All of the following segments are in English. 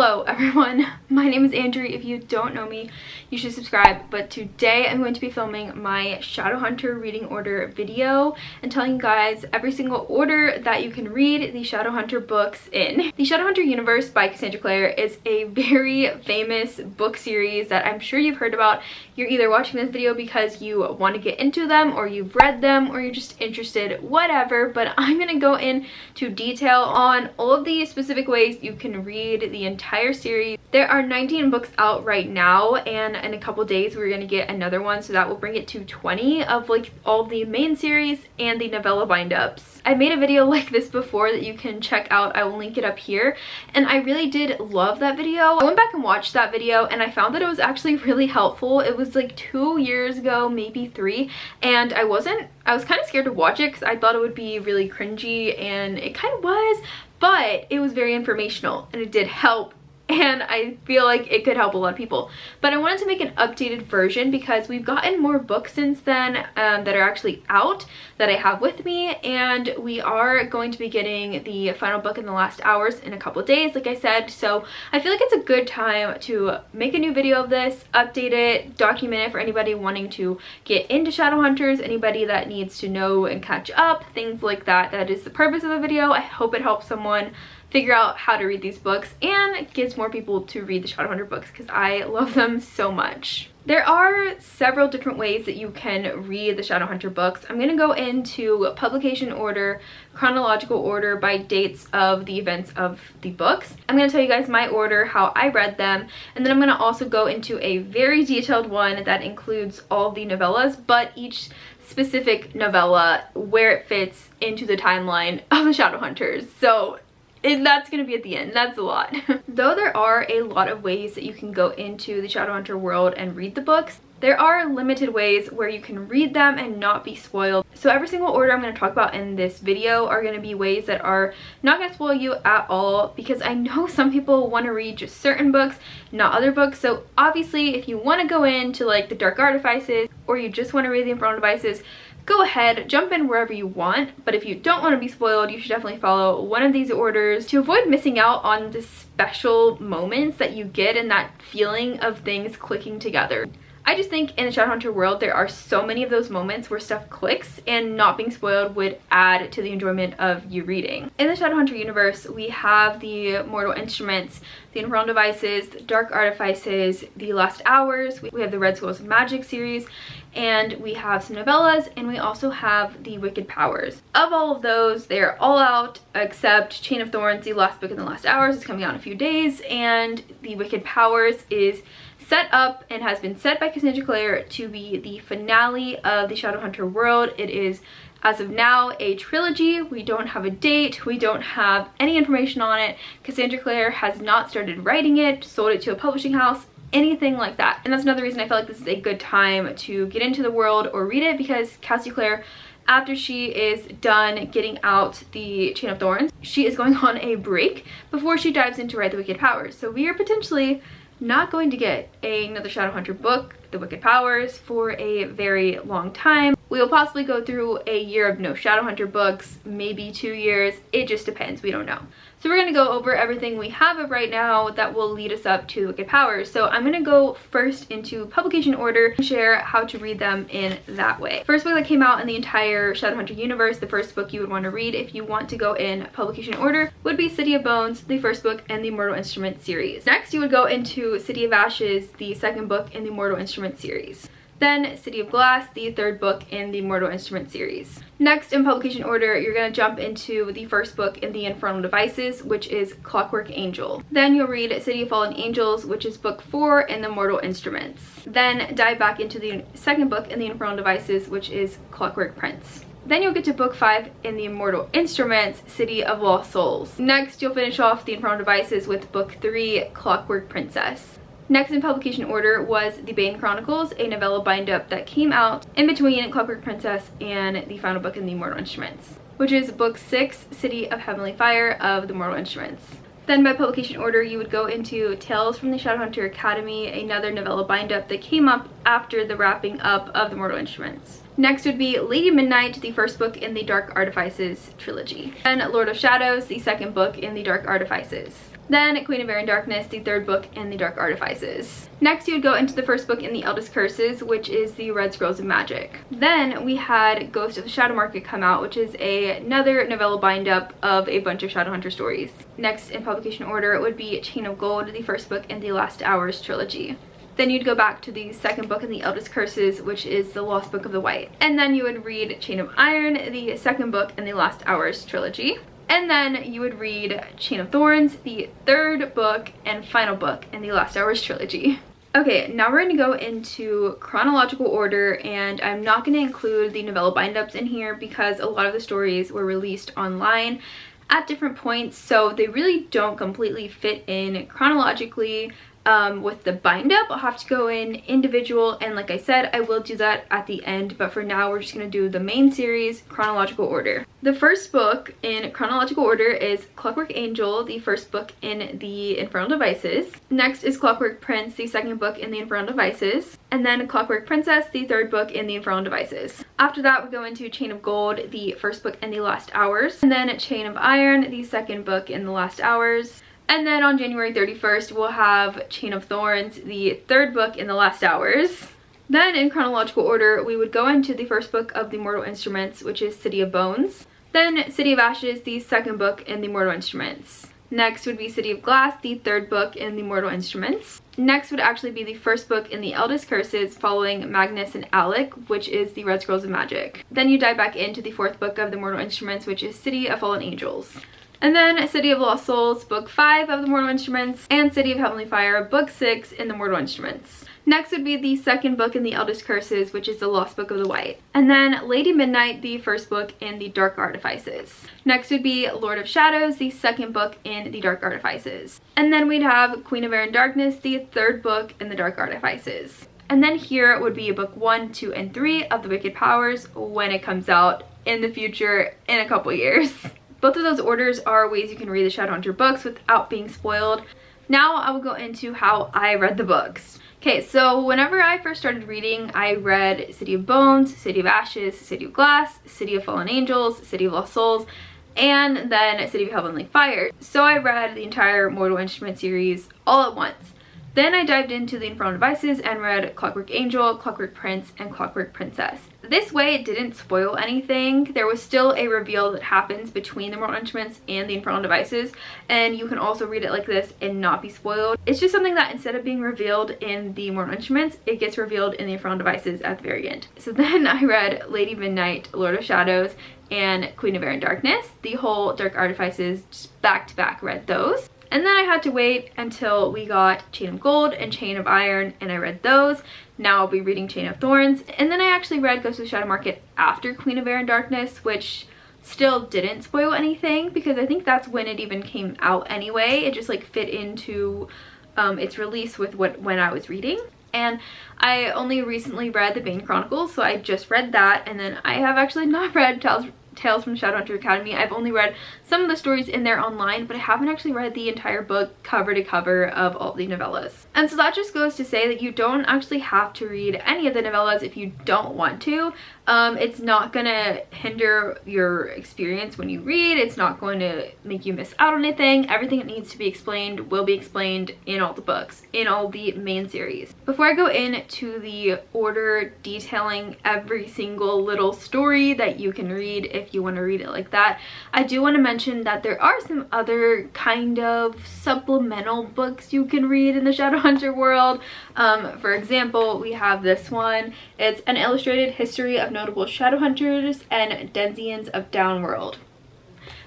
Hello everyone, my name is Andrie. If you don't know me, you should subscribe, but today I'm going to be filming my Shadowhunter reading order video and telling you guys every single order that you can read the Shadowhunter books in. The Shadowhunter universe by Cassandra Clare is a very famous book series that I'm sure you've heard about. You're either watching this video because you want to get into them, or you've read them, or you're just interested, whatever, but I'm going to go into detail on all of the specific ways you can read the entire series. There are 19 books out right now, and in a couple days we're going to get another one, so that will bring it to 20 of like all the main series and the novella bind-ups. I made a video like this before that you can check out. I will link it up here, and I really did love that video. I went back and watched that video and I found that it was actually really helpful. It was like 2 years ago, maybe 3, and I was kind of scared to watch it because I thought it would be really cringy, and it kind of was, but it was very informational and it did help, and I feel like it could help a lot of people. But I wanted to make an updated version because we've gotten more books since then that are actually out that I have with me, and we are going to be getting the final book in the last hours in a couple of days, like I said. So I feel like it's a good time to make a new video of this, update it, document it for anybody wanting to get into Shadowhunters, anybody that needs to know and catch up, things like that. That is the purpose of the video. I hope it helps someone figure out how to read these books and gets more people to read the Shadowhunter books because I love them so much. There are several different ways that you can read the Shadowhunter books. I'm going to go into publication order, chronological order by dates of the events of the books. I'm going to tell you guys my order, how I read them, and then I'm going to also go into a very detailed one that includes all the novellas, but each specific novella, where it fits into the timeline of the Shadowhunters. So and that's going to be at the end. That's a lot. Though there are a lot of ways that you can go into the Shadowhunter world and read the books, there are limited ways where you can read them and not be spoiled. So every single order I'm going to talk about in this video are going to be ways that are not going to spoil you at all, because I know some people want to read just certain books, not other books. So obviously if you want to go into like the Dark Artifices, or you just want to read the Infernal Devices, go ahead, jump in wherever you want. But if you don't want to be spoiled, you should definitely follow one of these orders to avoid missing out on the special moments that you get and that feeling of things clicking together. I just think in the Shadowhunter world there are so many of those moments where stuff clicks, and not being spoiled would add to the enjoyment of you reading. In the Shadowhunter universe, we have the Mortal Instruments, the Infernal Devices, the Dark Artifices, the Last Hours, we have the Red Scrolls of Magic series, and we have some novellas, and we also have the Wicked Powers. Of all of those, they're all out except Chain of Thorns, the last book in the Last Hours, is coming out in a few days, and the Wicked Powers is set up and has been set by Cassandra Clare to be the finale of the Shadowhunter world. It is, as of now, a trilogy. We don't have a date. We don't have any information on it. Cassandra Clare has not started writing it, sold it to a publishing house, anything like that. And that's another reason I feel like this is a good time to get into the world or read it, because Cassie Clare, after she is done getting out the Chain of Thorns, she is going on a break before she dives into write the Wicked Powers. So we are potentially not going to get another Shadowhunter book, The Wicked Powers, for a very long time. We will possibly go through a year of no Shadowhunter books, maybe 2 years. It just depends. We don't know. So we're going to go over everything we have of right now that will lead us up to the Wicked Powers. So I'm going to go first into publication order and share how to read them in that way. First book that came out in the entire Shadowhunter universe, the first book you would want to read if you want to go in publication order, would be City of Bones, the first book in the Mortal Instruments series. Next, you would go into City of Ashes, the second book in the Mortal Instruments series. Then City of Glass, the third book in the Mortal Instruments series. Next, in publication order, you're going to jump into the first book in the Infernal Devices, which is Clockwork Angel. Then you'll read City of Fallen Angels, which is book 4 in the Mortal Instruments. Then dive back into the second book in the Infernal Devices, which is Clockwork Prince. Then you'll get to book 5 in the Immortal Instruments, City of Lost Souls. Next, you'll finish off the Infernal Devices with book 3, Clockwork Princess. Next in publication order was The Bane Chronicles, a novella bind-up that came out in between Clockwork Princess and the final book in the Immortal Instruments, which is book 6, City of Heavenly Fire of the Mortal Instruments. Then by publication order, you would go into Tales from the Shadowhunter Academy, another novella bind-up that came up after the wrapping up of the Mortal Instruments. Next would be Lady Midnight, the first book in the Dark Artifices trilogy. Then Lord of Shadows, the second book in the Dark Artifices. Then Queen of Air and Darkness, the third book in the Dark Artifices. Next, you would go into the first book in the Eldest Curses, which is the Red Scrolls of Magic. Then we had Ghost of the Shadow Market come out, which is another novella bind-up of a bunch of Shadowhunter stories. Next in publication order would be Chain of Gold, the first book in the Last Hours trilogy. Then you'd go back to the second book in the Eldest Curses, which is the Lost Book of the White. And then you would read Chain of Iron, the second book in the Last Hours trilogy. And then you would read Chain of Thorns, the third book and final book in the Last Hours trilogy. Okay, now we're going to go into chronological order, and I'm not going to include the novella bind-ups in here because a lot of the stories were released online at different points, so they really don't completely fit in chronologically. With the bind-up, I'll have to go in individual, and like I said, I will do that at the end, but for now we're just going to do the main series, chronological order. The first book in chronological order is Clockwork Angel, the first book in the Infernal Devices. Next is Clockwork Prince, the second book in the Infernal Devices. And then Clockwork Princess, the third book in the Infernal Devices. After that, we go into Chain of Gold, the first book in the Last Hours. And then Chain of Iron, the second book in the Last Hours. And then on January 31st, we'll have Chain of Thorns, the third book in the Last Hours. Then in chronological order, we would go into the first book of the Mortal Instruments, which is City of Bones. Then City of Ashes, the second book in the Mortal Instruments. Next would be City of Glass, the third book in the Mortal Instruments. Next would actually be the first book in the Eldest Curses, following Magnus and Alec, which is the Red Scrolls of Magic. Then you dive back into the fourth book of the Mortal Instruments, which is City of Fallen Angels. And then City of Lost Souls, Book 5 of the Mortal Instruments, and City of Heavenly Fire, Book 6 in the Mortal Instruments. Next would be the second book in the Eldest Curses, which is the Lost Book of the White. And then Lady Midnight, the first book in the Dark Artifices. Next would be Lord of Shadows, the second book in the Dark Artifices. And then we'd have Queen of Air and Darkness, the third book in the Dark Artifices. And then here would be book 1, 2, and 3 of the Wicked Powers when it comes out in the future in a couple years. Both of those orders are ways you can read the Shadowhunter books without being spoiled. Now I will go into how I read the books. Okay, so whenever I first started reading, I read City of Bones, City of Ashes, City of Glass, City of Fallen Angels, City of Lost Souls, and then City of Heavenly Fire. So I read the entire Mortal Instrument series all at once. Then I dived into the Infernal Devices and read Clockwork Angel, Clockwork Prince, and Clockwork Princess. This way it didn't spoil anything. There was still a reveal that happens between the Mortal Instruments and the Infernal Devices, and you can also read it like this and not be spoiled. It's just something that instead of being revealed in the Mortal Instruments, it gets revealed in the Infernal Devices at the very end. So then I read Lady Midnight, Lord of Shadows, and Queen of Air and Darkness. The whole Dark Artifices, just back to back read those. And then I had to wait until we got Chain of Gold and Chain of Iron, and I read those. Now I'll be reading Chain of Thorns. And then I actually read Ghost of the Shadow Market after Queen of Air and Darkness, which still didn't spoil anything because I think that's when it even came out anyway. It just like fit into its release with when I was reading. And I only recently read the Bane Chronicles, so I just read that, and then I have actually not read Tales from Shadowhunter Academy. I've only read some of the stories in there online, but I haven't actually read the entire book cover to cover of all the novellas. And so that just goes to say that you don't actually have to read any of the novellas if you don't want to. It's not gonna hinder your experience when you read. It's not going to make you miss out on anything. Everything that needs to be explained will be explained in all the books, in all the main series. Before I go into the order detailing every single little story that you can read if you want to read it like that, I do want to mention that there are some other kind of supplemental books you can read in the Shadowhunter world. For example, we have this one. It's an illustrated history of notable Shadowhunters and Denzians of Downworld.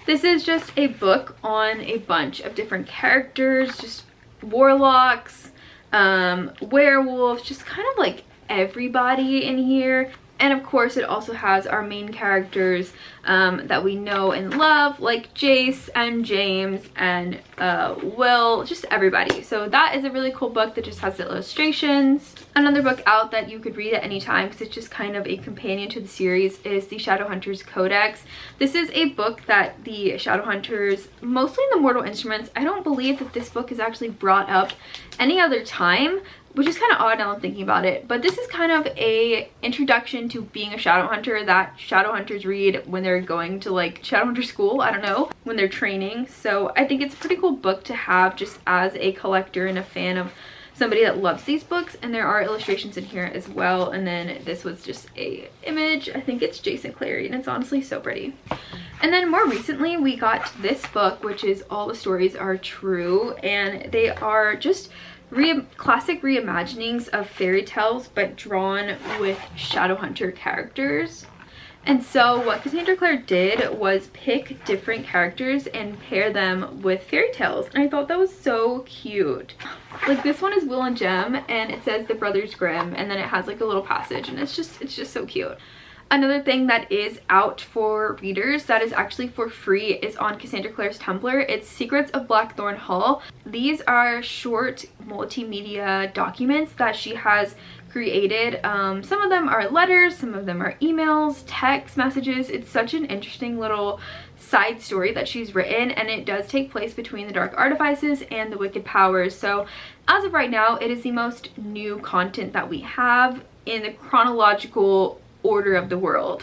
This is just a book on a bunch of different characters, just warlocks, werewolves, just kind of like everybody in here. And of course it also has our main characters that we know and love, like Jace and James and Will, just everybody. So that is a really cool book that just has the illustrations. Another book out that you could read at any time because it's just kind of a companion to the series is the Shadowhunters Codex. This is a book that the Shadowhunters, mostly in the Mortal Instruments, I don't believe that this book is actually brought up any other time. which is kind of odd now I'm thinking about it, but this is kind of a introduction to being a Shadowhunter that Shadowhunters read when they're going to like Shadowhunter school, I don't know, when they're training. So I think it's a pretty cool book to have just as a collector and a fan of somebody that loves these books. And there are illustrations in here as well, and then this was just a image. I think it's Jason Clare, and it's honestly so pretty. And then more recently we got this book, which is All the Stories Are True, and they are just classic reimaginings of fairy tales but drawn with Shadowhunter characters. And so what Cassandra Clare did was pick different characters and pair them with fairy tales, and I thought that was so cute. Like this one is Will and Jem, and it says the Brothers Grimm, and then it has like a little passage, and it's just so cute. Another thing that is out for readers that is actually for free is on Cassandra Clare's Tumblr. It's Secrets of Blackthorn Hall. These are short multimedia documents that she has created. Some of them are letters, some of them are emails, text messages. It's such an interesting little side story that she's written, and it does take place between the Dark Artifices and the Wicked Powers. So as of right now, it is the most new content that we have in the chronological order of the world.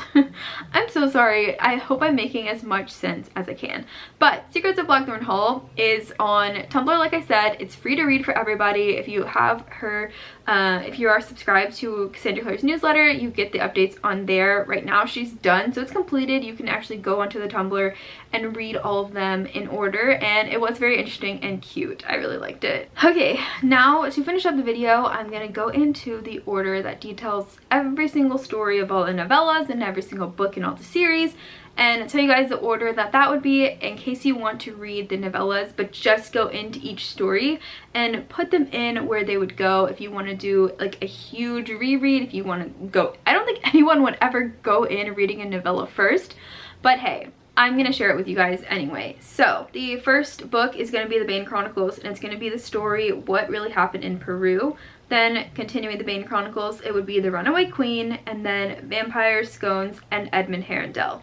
I'm so sorry. I hope I'm making as much sense as I can. But Secrets of Blackthorn Hall is on Tumblr, like I said. It's free to read for everybody. If you have her, if you are subscribed to Cassandra Clare's newsletter, you get the updates on there. Right now she's done, so it's completed. You can actually go onto the Tumblr and read all of them in order, and it was very interesting and cute. I really liked it. Okay, now to finish up the video, I'm gonna go into the order that details every single story of all the novellas and every single book in all the series, and tell you guys the order that would be in case you want to read the novellas but just go into each story and put them in where they would go if you want to do like a huge reread. If you want to go, I don't think anyone would ever go in reading a novella first, but hey, I'm gonna share it with you guys anyway. So the first book is gonna be the Bane Chronicles, and it's gonna be the story What Really Happened in Peru. Then continuing the Bane Chronicles, it would be The Runaway Queen, and then Vampires, Scones, and Edmund Harrendell.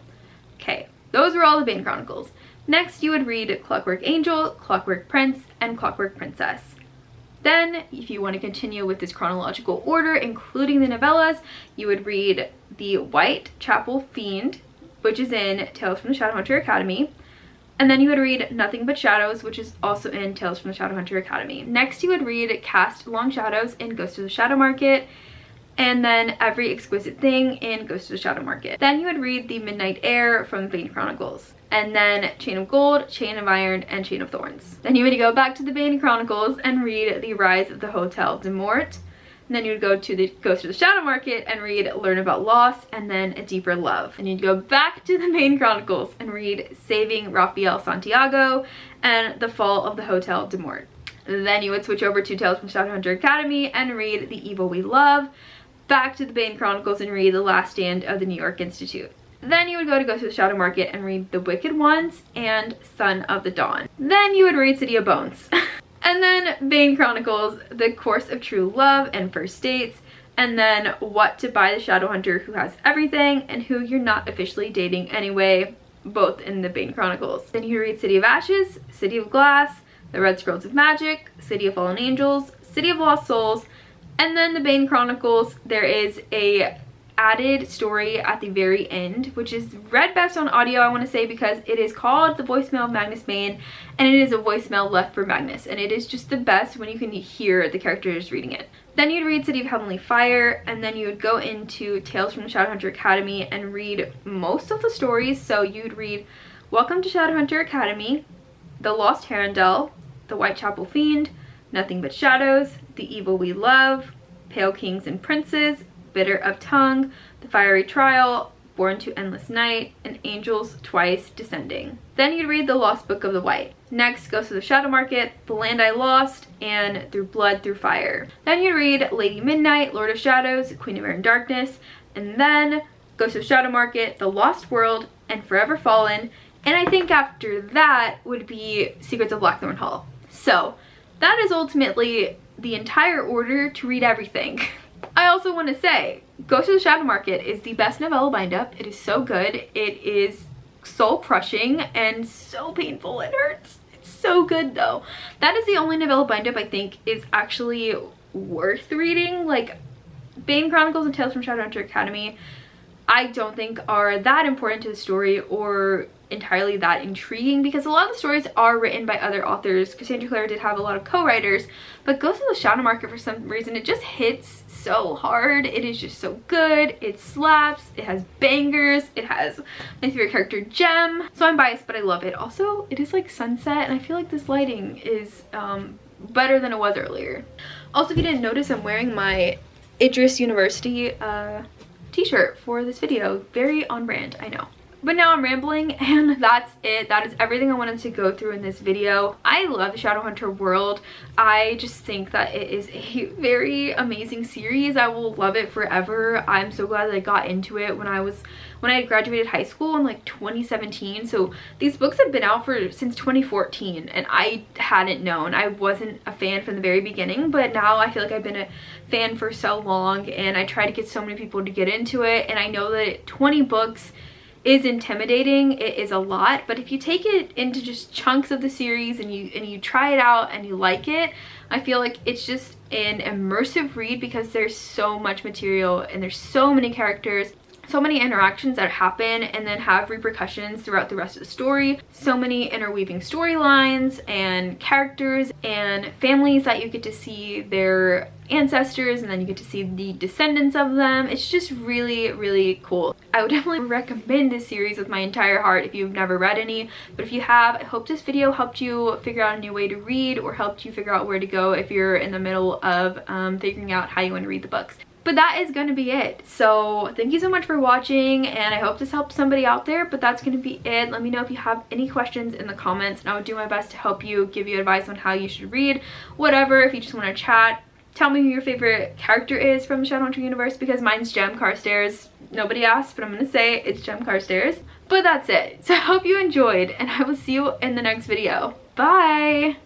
Okay, those were all the Bane Chronicles. Next, you would read Clockwork Angel, Clockwork Prince, and Clockwork Princess. Then, if you want to continue with this chronological order, including the novellas, you would read The Whitechapel Fiend, which is in Tales from the Shadowhunter Academy. And then you would read Nothing But Shadows, which is also in Tales from the Shadowhunter Academy. Next, you would read Cast Long Shadows in Ghost of the Shadow Market, and then Every Exquisite Thing in Ghost of the Shadow Market. Then you would read The Midnight Air from the Bane Chronicles, and then Chain of Gold, Chain of Iron, and Chain of Thorns. Then you would go back to the Bane Chronicles and read The Rise of the Hotel de Mort. And then you would go to the Ghost of the Shadow Market and read Learn About Loss, and then A Deeper Love. And you'd go back to the Bane Chronicles and read Saving Rafael Santiago and The Fall of the Hotel de Mort. Then you would switch over to Tales from Shadowhunter Academy and read The Evil We Love, back to the Bane Chronicles and read The Last Stand of the New York Institute. Then you would go to Ghost of the Shadow Market and read The Wicked Ones and Son of the Dawn. Then you would read City of Bones. And then Bane Chronicles, The Course of True Love and First Dates, and then What to Buy the Shadowhunter Who Has Everything and Who You're Not Officially Dating Anyway, both in the Bane Chronicles. Then you read City of Ashes, City of Glass, The Red Scrolls of Magic, City of Fallen Angels, City of Lost Souls, and then the Bane Chronicles, there is a added story at the very end, which is read best on audio, I want to say, because it is called The Voicemail of Magnus Bane, and it is a voicemail left for Magnus, and it is just the best when you can hear the characters reading it. Then you'd read City of Heavenly Fire, and then you would go into Tales from the Shadowhunter Academy and read most of the stories. So you'd read Welcome to Shadowhunter Academy, The Lost Harrendell, The Whitechapel Fiend, Nothing But Shadows, The Evil We Love, Pale Kings and Princes, Bitter of Tongue, The Fiery Trial, Born to Endless Night, and Angels Twice Descending. Then you'd read The Lost Book of the White. Next, Ghost of the Shadow Market, The Land I Lost, and Through Blood, Through Fire. Then you'd read Lady Midnight, Lord of Shadows, Queen of Air and Darkness, and then Ghost of the Shadow Market, The Lost World, and Forever Fallen. And I think after that would be Secrets of Blackthorn Hall. So that is ultimately the entire order to read everything. I also want to say, Ghost of the Shadow Market is the best novella bind-up. It is so good. It is soul-crushing and so painful. It hurts. It's so good, though. That is the only novella bind-up I think is actually worth reading. Like, Bane Chronicles and Tales from Shadowhunter Academy, I don't think are that important to the story or entirely that intriguing, because a lot of the stories are written by other authors. Cassandra Clare did have a lot of co-writers, but Ghost of the Shadow Market, for some reason, it just hits so hard. It is just so good. It slaps. It has bangers. It has my favorite character, Gem. So I'm biased, but I love it. Also, it is like sunset, and I feel like this lighting is better than it was earlier. Also, if you didn't notice, I'm wearing my Idris University t-shirt for this video. Very on brand, I know. But now I'm rambling, and that's it. That is everything I wanted to go through in this video. I love the Shadowhunter world. I just think that it is a very amazing series. I will love it forever. I'm so glad that I got into it when I had graduated high school in like 2017. So these books have been out since 2014, and I hadn't known. I wasn't a fan from the very beginning, but now I feel like I've been a fan for so long, and I try to get so many people to get into it. And I know that 20 books is intimidating. It is a lot, but if you take it into just chunks of the series and you try it out and you like it, I feel like it's just an immersive read, because there's so much material and there's so many characters, so many interactions that happen and then have repercussions throughout the rest of the story. So many interweaving storylines and characters and families that you get to see their ancestors, and then you get to see the descendants of them. It's just really, really cool. I would definitely recommend this series with my entire heart if you've never read any, but if you have, I hope this video helped you figure out a new way to read, or helped you figure out where to go if you're in the middle of figuring out how you want to read the books. But that is going to be it. So thank you so much for watching, and I hope this helps somebody out there. But that's going to be it. Let me know if you have any questions in the comments, and I would do my best to help you, give you advice on how you should read, whatever. If you just want to chat, tell me who your favorite character is from the Shadowhunter universe, because mine's Gem Carstairs. Nobody asked, but I'm going to say it's Gem Carstairs. But that's it. So I hope you enjoyed, and I will see you in the next video. Bye!